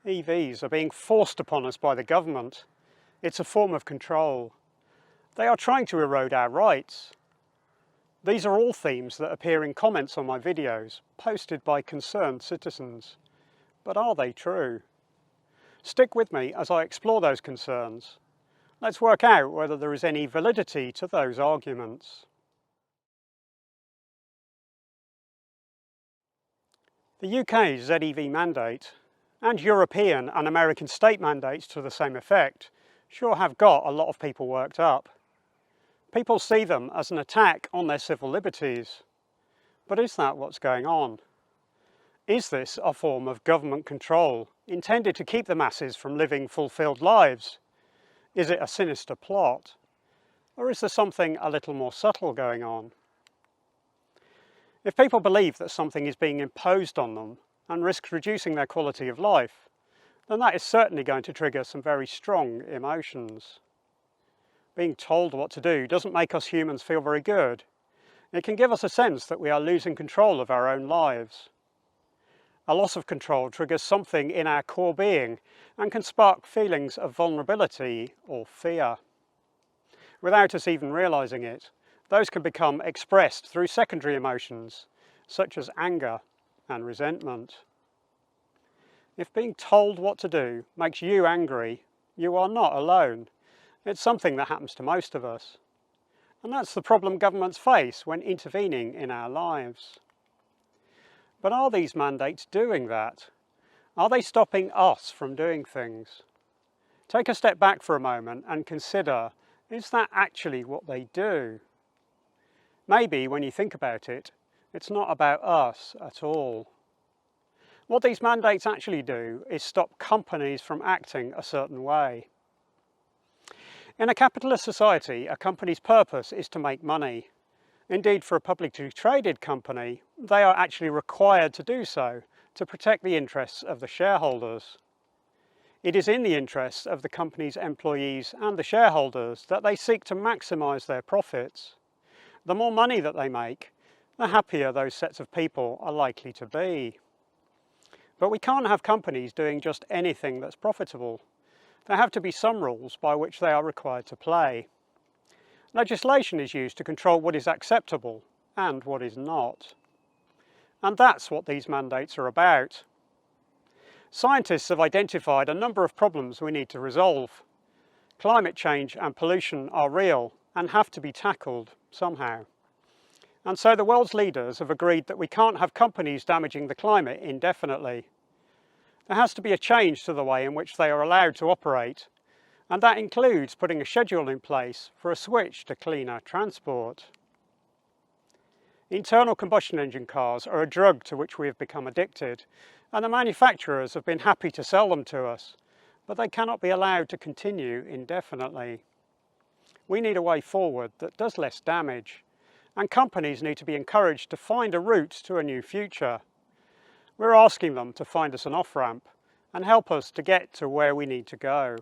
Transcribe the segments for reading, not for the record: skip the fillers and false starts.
EVs are being forced upon us by the government. It's a form of control. They are trying to erode our rights. These are all themes that appear in comments on my videos, posted by concerned citizens. But are they true? Stick with me as I explore those concerns. Let's work out whether there is any validity to those arguments. The UK's ZEV mandate, and European and American state mandates to the same effect, sure have got a lot of people worked up. People see them as an attack on their civil liberties. But is that what's going on? Is this a form of government control intended to keep the masses from living fulfilled lives? Is it a sinister plot? Or is there something a little more subtle going on? If people believe that something is being imposed on them and risks reducing their quality of life, then that is certainly going to trigger some very strong emotions. Being told what to do doesn't make us humans feel very good. It can give us a sense that we are losing control of our own lives. A loss of control triggers something in our core being and can spark feelings of vulnerability or fear. Without us even realising it, those can become expressed through secondary emotions, such as anger and resentment. If being told what to do makes you angry, you are not alone. It's something that happens to most of us. And that's the problem governments face when intervening in our lives. But are these mandates doing that? Are they stopping us from doing things? Take a step back for a moment and consider, is that actually what they do? Maybe when you think about it, it's not about us at all. What these mandates actually do is stop companies from acting a certain way. In a capitalist society, a company's purpose is to make money. Indeed, for a publicly traded company, they are actually required to do so to protect the interests of the shareholders. It is in the interests of the company's employees and the shareholders that they seek to maximise their profits. The more money that they make, the happier those sets of people are likely to be. But we can't have companies doing just anything that's profitable. There have to be some rules by which they are required to play. Legislation is used to control what is acceptable and what is not. And that's what these mandates are about. Scientists have identified a number of problems we need to resolve. Climate change and pollution are real and have to be tackled somehow. And so the world's leaders have agreed that we can't have companies damaging the climate indefinitely. There has to be a change to the way in which they are allowed to operate, and that includes putting a schedule in place for a switch to cleaner transport. Internal combustion engine cars are a drug to which we have become addicted, and the manufacturers have been happy to sell them to us, but they cannot be allowed to continue indefinitely. We need a way forward that does less damage, and companies need to be encouraged to find a route to a new future. We're asking them to find us an off-ramp and help us to get to where we need to go.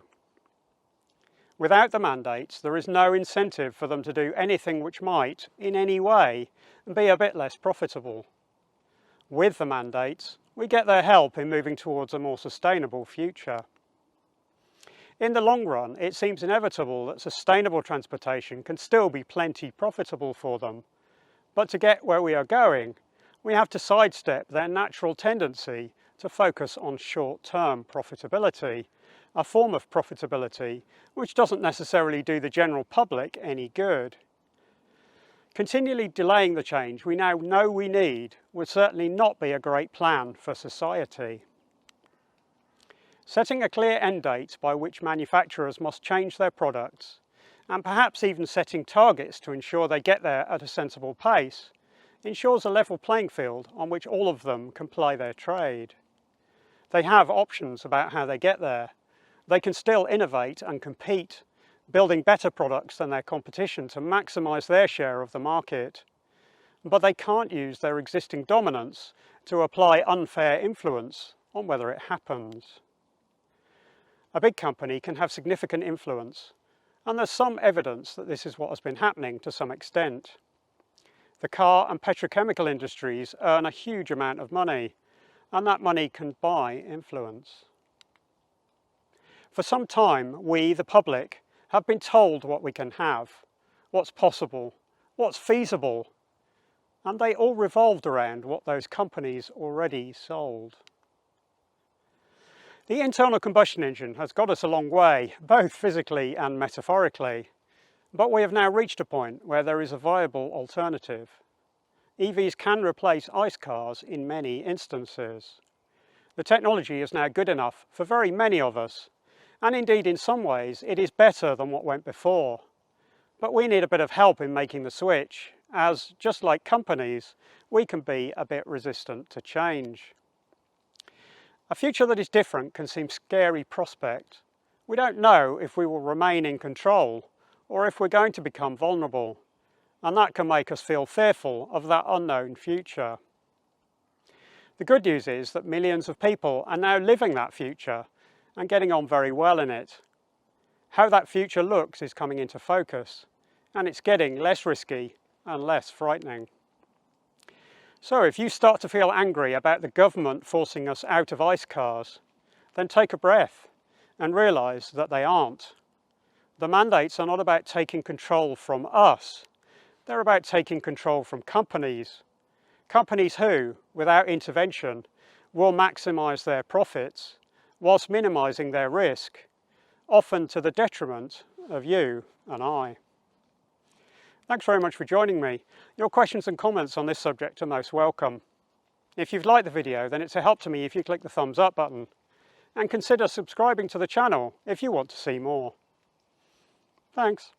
Without the mandates, there is no incentive for them to do anything which might, in any way, be a bit less profitable. With the mandates, we get their help in moving towards a more sustainable future. In the long run, it seems inevitable that sustainable transportation can still be plenty profitable for them. But to get where we are going, we have to sidestep their natural tendency to focus on short-term profitability, a form of profitability which doesn't necessarily do the general public any good. Continually delaying the change we now know we need would certainly not be a great plan for society. Setting a clear end date by which manufacturers must change their products, and perhaps even setting targets to ensure they get there at a sensible pace, ensures a level playing field on which all of them can ply their trade. They have options about how they get there. They can still innovate and compete, building better products than their competition to maximise their share of the market. But they can't use their existing dominance to apply unfair influence on whether it happens. A big company can have significant influence, and there's some evidence that this is what has been happening to some extent. The car and petrochemical industries earn a huge amount of money, and that money can buy influence. For some time, we, the public, have been told what we can have, what's possible, what's feasible, and they all revolved around what those companies already sold. The internal combustion engine has got us a long way, both physically and metaphorically, but we have now reached a point where there is a viable alternative. EVs can replace ICE cars in many instances. The technology is now good enough for very many of us, and indeed in some ways it is better than what went before. But we need a bit of help in making the switch, as just like companies, we can be a bit resistant to change. A future that is different can seem a scary prospect. We don't know if we will remain in control or if we're going to become vulnerable, and that can make us feel fearful of that unknown future. The good news is that millions of people are now living that future and getting on very well in it. How that future looks is coming into focus, and it's getting less risky and less frightening. So if you start to feel angry about the government forcing us out of ICE cars, then take a breath and realise that they aren't. The mandates are not about taking control from us, they're about taking control from companies. Companies who, without intervention, will maximise their profits whilst minimising their risk, often to the detriment of you and I. Thanks very much for joining me. Your questions and comments on this subject are most welcome. If you've liked the video, then it's a help to me if you click the thumbs up button, and consider subscribing to the channel if you want to see more. Thanks.